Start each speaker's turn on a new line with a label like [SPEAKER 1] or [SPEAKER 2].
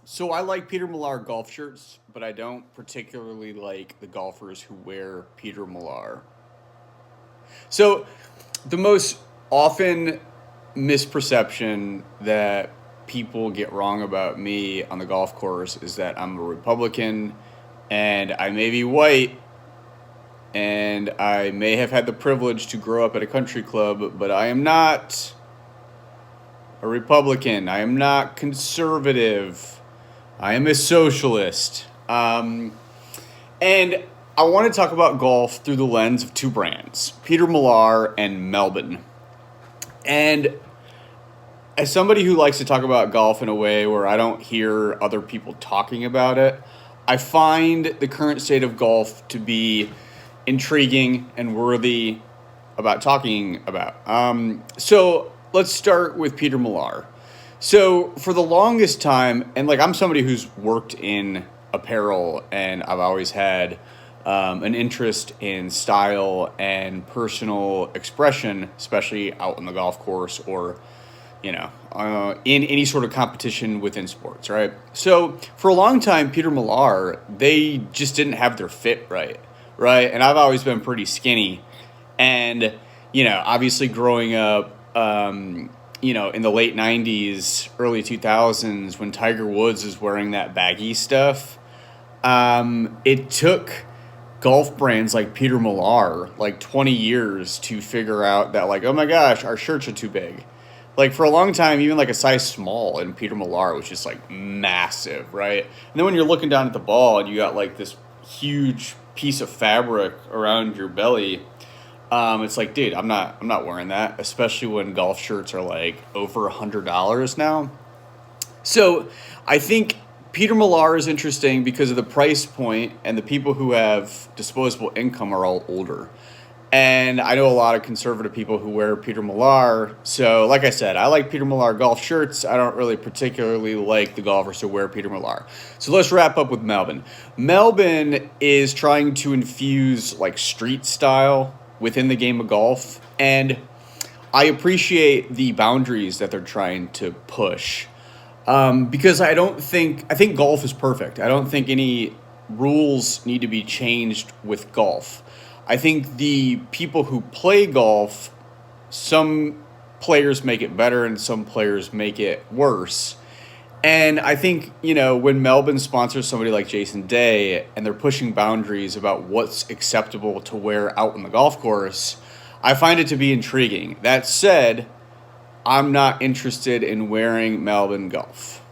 [SPEAKER 1] So I like Peter Millar golf shirts, but I don't particularly like the golfers who wear Peter Millar. So the most often misperception that people get wrong about me on the golf course is that I'm a Republican and I may be white and I may have had the privilege to grow up at a country club, but I am not a Republican. I am not conservative. I am a socialist. And I want to talk about golf through the lens of two brands, Peter Millar and Melbourne. And as somebody who likes to talk about golf in a way where I don't hear other people talking about it, I find the current state of golf to be intriguing and worthy about talking about. So let's start with Peter Millar. So for the longest time, and like I'm somebody who's worked in apparel, and I've always had an interest in style and personal expression, especially out on the golf course or in any sort of competition within sports, right? So for a long time, Peter Millar, they just didn't have their fit right? And I've always been pretty skinny, and obviously growing up, in the late '90s, early 2000s, when Tiger Woods was wearing that baggy stuff, it took golf brands like Peter Millar like 20 years to figure out that, like, oh my gosh, our shirts are too big. Like for a long time, even like a size small in Peter Millar was just like massive, right? And then when you're looking down at the ball and you got like this huge piece of fabric around your belly, it's like, dude, I'm not wearing that, especially when golf shirts are like over $100 now. So I think Peter Millar is interesting because of the price point, and the people who have disposable income are all older. And I know a lot of conservative people who wear Peter Millar. So like I said, I like Peter Millar golf shirts. I don't really particularly like the golfers who wear Peter Millar. So let's wrap up with Melbourne. Melbourne is trying to infuse like street style within the game of golf. And I appreciate the boundaries that they're trying to push. Because I think golf is perfect. I don't think any rules need to be changed with golf. I think the people who play golf, some players make it better and some players make it worse. And I think, when Melbourne sponsors somebody like Jason Day and they're pushing boundaries about what's acceptable to wear out on the golf course, I find it to be intriguing. That said, I'm not interested in wearing Melbourne golf.